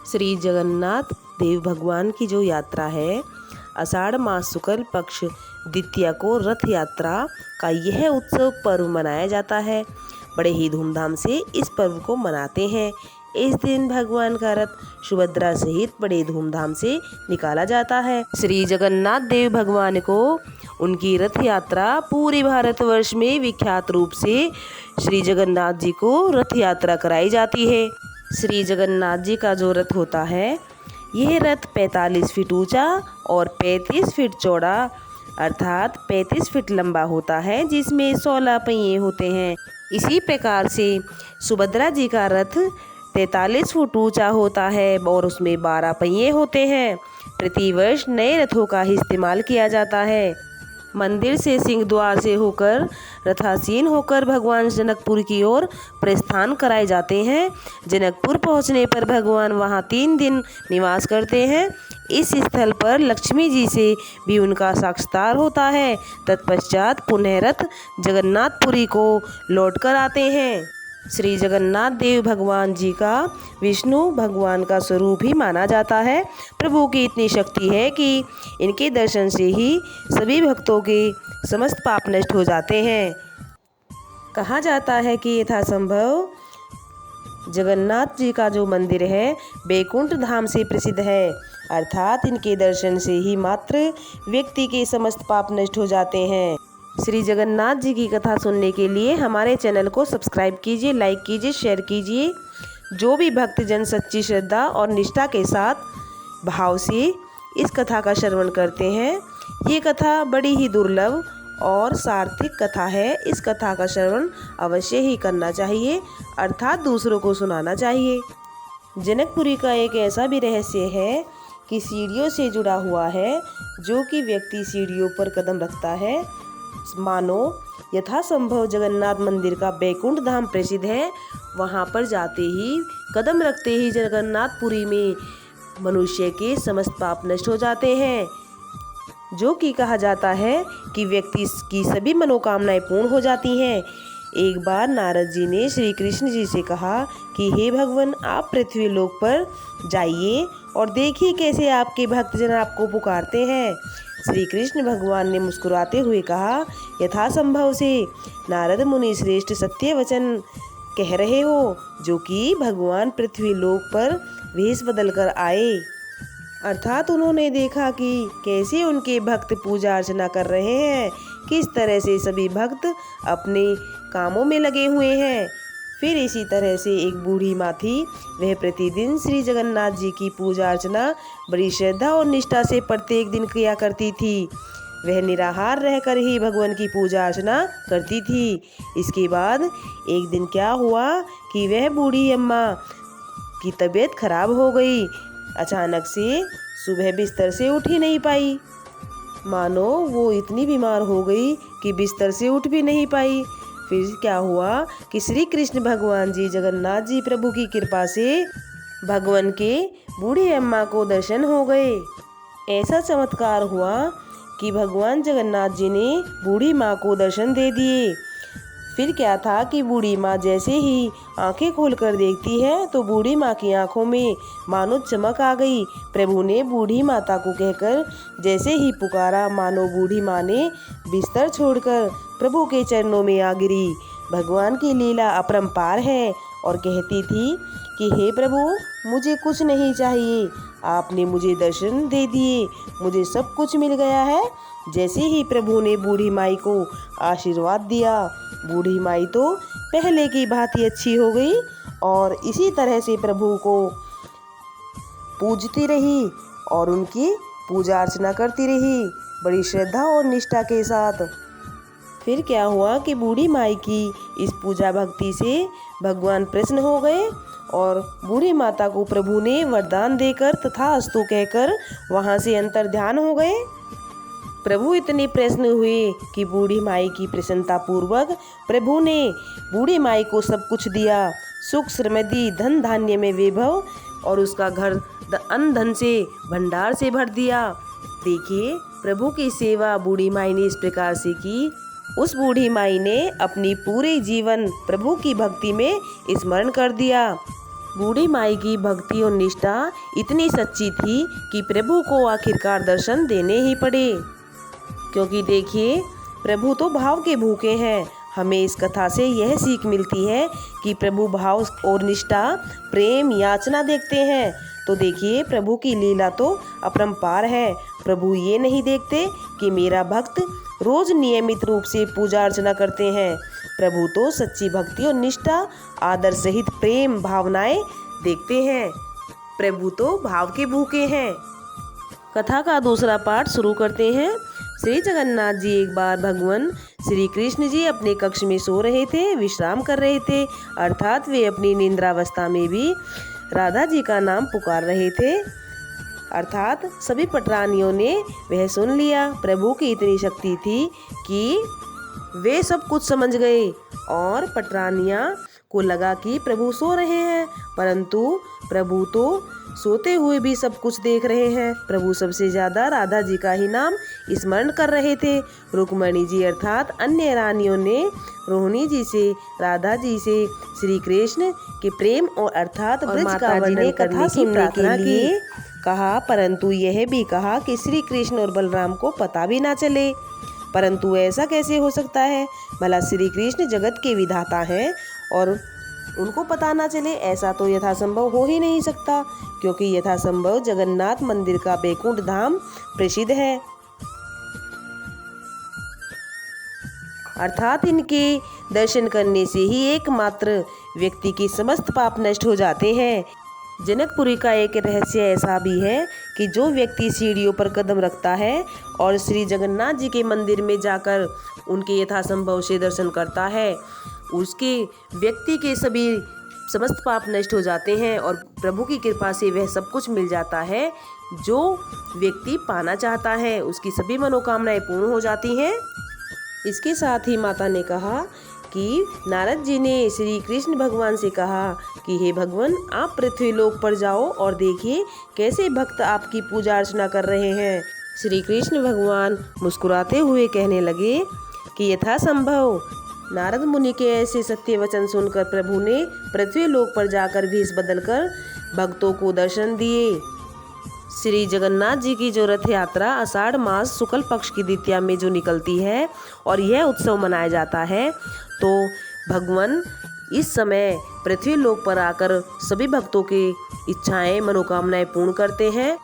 श्री जगन्नाथ देव भगवान की जो यात्रा है, आषाढ़ मास शुक्ल पक्ष द्वितीया को रथ यात्रा का यह उत्सव पर्व मनाया जाता है। बड़े ही धूमधाम से इस पर्व को मनाते हैं। इस दिन भगवान का रथ सुभद्रा सहित बड़े धूमधाम से निकाला जाता है। श्री जगन्नाथ देव भगवान को उनकी रथ यात्रा पूरे भारतवर्ष में विख्यात रूप से श्री जगन्नाथ जी को रथ यात्रा कराई जाती है। श्री जगन्नाथ जी का जो रथ होता है, यह रथ 45 फीट ऊंचा और 35 फीट चौड़ा अर्थात 35 फीट लंबा होता है, जिसमें 16 पहिए होते हैं। इसी प्रकार से सुभद्रा जी का रथ 43 फुट ऊंचा होता है और उसमें 12 पहिए होते हैं। प्रतिवर्ष नए रथों का इस्तेमाल किया जाता है। मंदिर से सिंह द्वार से होकर रथासीन होकर भगवान जनकपुर की ओर प्रस्थान कराए जाते हैं। जनकपुर पहुंचने पर भगवान वहां 3 दिन निवास करते हैं। इस स्थल पर लक्ष्मी जी से भी उनका साक्षात्कार होता है। तत्पश्चात पुनः रथ जगन्नाथपुरी को लौटकर आते हैं। श्री जगन्नाथ देव भगवान जी का विष्णु भगवान का स्वरूप ही माना जाता है। प्रभु की इतनी शक्ति है कि इनके दर्शन से ही सभी भक्तों के समस्त पाप नष्ट हो जाते हैं। कहा जाता है कि यथासंभव जगन्नाथ जी का जो मंदिर है बैकुंठ धाम से प्रसिद्ध है, अर्थात इनके दर्शन से ही मात्र व्यक्ति के समस्त पाप नष्ट हो जाते हैं। श्री जगन्नाथ जी की कथा सुनने के लिए हमारे चैनल को सब्सक्राइब कीजिए, लाइक कीजिए, शेयर कीजिए। जो भी भक्तजन सच्ची श्रद्धा और निष्ठा के साथ भाव से इस कथा का श्रवण करते हैं, ये कथा बड़ी ही दुर्लभ और सार्थक कथा है। इस कथा का श्रवण अवश्य ही करना चाहिए, अर्थात दूसरों को सुनाना चाहिए। जनकपुरी का एक ऐसा भी रहस्य है कि सीढ़ियों से जुड़ा हुआ है। जो कि व्यक्ति सीढ़ियों पर कदम रखता है, मानो यथासंभव जगन्नाथ मंदिर का बैकुंठ धाम प्रसिद्ध है, वहां पर जाते ही कदम रखते ही जगन्नाथपुरी में मनुष्य के समस्त पाप नष्ट हो जाते हैं। जो कि कहा जाता है कि व्यक्ति की सभी मनोकामनाएं पूर्ण हो जाती हैं। एक बार नारद जी ने श्री कृष्ण जी से कहा कि हे भगवान, आप पृथ्वी लोक पर जाइए और देखिए कैसे आपके भक्तजन आपको पुकारते हैं। श्री कृष्ण भगवान ने मुस्कुराते हुए कहा, यथासंभव से नारद मुनि श्रेष्ठ सत्य वचन कह रहे हो। जो कि भगवान पृथ्वी लोक पर वेश बदल कर आए, अर्थात उन्होंने देखा कि कैसे उनके भक्त पूजा अर्चना कर रहे हैं, किस तरह से सभी भक्त अपने कामों में लगे हुए हैं। फिर इसी तरह से एक बूढ़ी माँ थी, वह प्रतिदिन श्री जगन्नाथ जी की पूजा अर्चना बड़ी श्रद्धा और निष्ठा से प्रत्येक दिन किया करती थी। वह निराहार रहकर ही भगवान की पूजा अर्चना करती थी। इसके बाद एक दिन क्या हुआ कि वह बूढ़ी अम्मा की तबीयत खराब हो गई। अचानक से सुबह बिस्तर से उठ ही नहीं पाई, मानो वो इतनी बीमार हो गई कि बिस्तर से उठ भी नहीं पाई। फिर क्या हुआ कि श्री कृष्ण भगवान जी जगन्नाथ जी प्रभु की कृपा से भगवान के बूढ़ी अम्मा को दर्शन हो गए। ऐसा चमत्कार हुआ कि भगवान जगन्नाथ जी ने बूढ़ी माँ को दर्शन दे दिए। फिर क्या था कि बूढ़ी माँ जैसे ही आंखें खोलकर देखती है तो बूढ़ी माँ की आंखों में मानो चमक आ गई। प्रभु ने बूढ़ी माता को कहकर जैसे ही पुकारा, मानो बूढ़ी माँ ने बिस्तर छोड़कर प्रभु के चरणों में आ गिरी। भगवान की लीला अपरंपार है और कहती थी कि हे प्रभु, मुझे कुछ नहीं चाहिए, आपने मुझे दर्शन दे दिए, मुझे सब कुछ मिल गया है। जैसे ही प्रभु ने बूढ़ी माई को आशीर्वाद दिया, बूढ़ी माई तो पहले की भांति अच्छी हो गई और इसी तरह से प्रभु को पूजती रही और उनकी पूजा अर्चना करती रही बड़ी श्रद्धा और निष्ठा के साथ। फिर क्या हुआ कि बूढ़ी माई की इस पूजा भक्ति से भगवान प्रसन्न हो गए और बूढ़ी माता को प्रभु ने वरदान देकर तथास्तु कहकर वहां से अंतर ध्यान हो गए। प्रभु इतने प्रसन्न हुए कि बूढ़ी माई की प्रसन्नता पूर्वक प्रभु ने बूढ़ी माई को सब कुछ दिया, सुख समृद्धि धन धान्य में वैभव, और उसका घर अन्न धन से भंडार से भर दिया। देखिए, प्रभु की सेवा बूढ़ी माई ने इस प्रकार से की। उस बूढ़ी माई ने अपनी पूरे जीवन प्रभु की भक्ति में स्मरण कर दिया। बूढ़ी माई की भक्ति और निष्ठा इतनी सच्ची थी कि प्रभु को आखिरकार दर्शन देने ही पड़े। क्योंकि देखिए, प्रभु तो भाव के भूखे हैं। हमें इस कथा से यह सीख मिलती है कि प्रभु भाव और निष्ठा, प्रेम, याचना देखते हैं। तो देखिए, प्रभु की लीला तो अपरंपार है। प्रभु ये नहीं देखते कि मेरा भक्त रोज नियमित रूप से पूजा अर्चना करते हैं। प्रभु तो सच्ची भक्ति और निष्ठा, आदर सहित प्रेम भावनाएं देखते हैं। प्रभु तो भाव के भूखे हैं। कथा का दूसरा पार्ट शुरू करते हैं। श्री जगन्नाथ जी एक बार भगवान श्री कृष्ण जी अपने कक्ष में सो रहे थे, विश्राम कर रहे थे, अर्थात वे अपनी निंद्रावस्था में भी राधा जी का नाम पुकार रहे थे। अर्थात सभी पटरानियों ने वह सुन लिया। प्रभु की इतनी शक्ति थी कि वे सब कुछ समझ गए और पटरानियां को लगा कि प्रभु सो रहे हैं, परंतु प्रभु तो सोते हुए भी सब कुछ देख रहे हैं। प्रभु सबसे ज्यादा राधा जी का ही नाम स्मरण कर रहे थे। रुक्मणी जी अर्थात अन्य रानियों ने रोहिणी जी से, राधा जी से श्री कृष्ण के प्रेम और अर्थात ब्रज का वर्णन करने की प्रार्थना की कहा, परंतु यह भी कहा कि श्री कृष्ण और बलराम को पता भी ना चले। परंतु ऐसा कैसे हो सकता है? भला श्री कृष्ण जगत के विधाता हैं और उनको पता ना चले? ऐसा तो यथासंभव हो ही नहीं सकता, क्योंकि यथासंभव जगन्नाथ मंदिर का बैकुंठ धाम प्रसिद्ध है। अर्थात इनके दर्शन करने से ही एकमात्र व्यक्ति के समस्त पाप नष्ट हो जाते हैं। जनकपुरी का एक रहस्य ऐसा भी है कि जो व्यक्ति सीढ़ियों पर कदम रखता है और श्री जगन्नाथ जी के मंदिर में जाकर उनके यथासंभव से दर्शन करता है, उसके व्यक्ति के सभी समस्त पाप नष्ट हो जाते हैं और प्रभु की कृपा से वह सब कुछ मिल जाता है जो व्यक्ति पाना चाहता है। उसकी सभी मनोकामनाएं पूर्ण हो जाती हैं। इसके साथ ही माता ने कहा कि नारद जी ने श्री कृष्ण भगवान से कहा कि हे भगवान, आप पृथ्वी लोक पर जाओ और देखिए कैसे भक्त आपकी पूजा अर्चना कर रहे हैं। श्री कृष्ण भगवान मुस्कुराते हुए कहने लगे कि यथासंभव। नारद मुनि के ऐसे सत्य वचन सुनकर प्रभु ने पृथ्वी लोक पर जाकर भेष बदलकर भक्तों को दर्शन दिए। श्री जगन्नाथ जी की जो रथ यात्रा आषाढ़ मास शुक्ल पक्ष की द्वितीया में जो निकलती है और यह उत्सव मनाया जाता है, तो भगवान इस समय पृथ्वी लोक पर आकर सभी भक्तों की इच्छाएं, मनोकामनाएं पूर्ण करते हैं।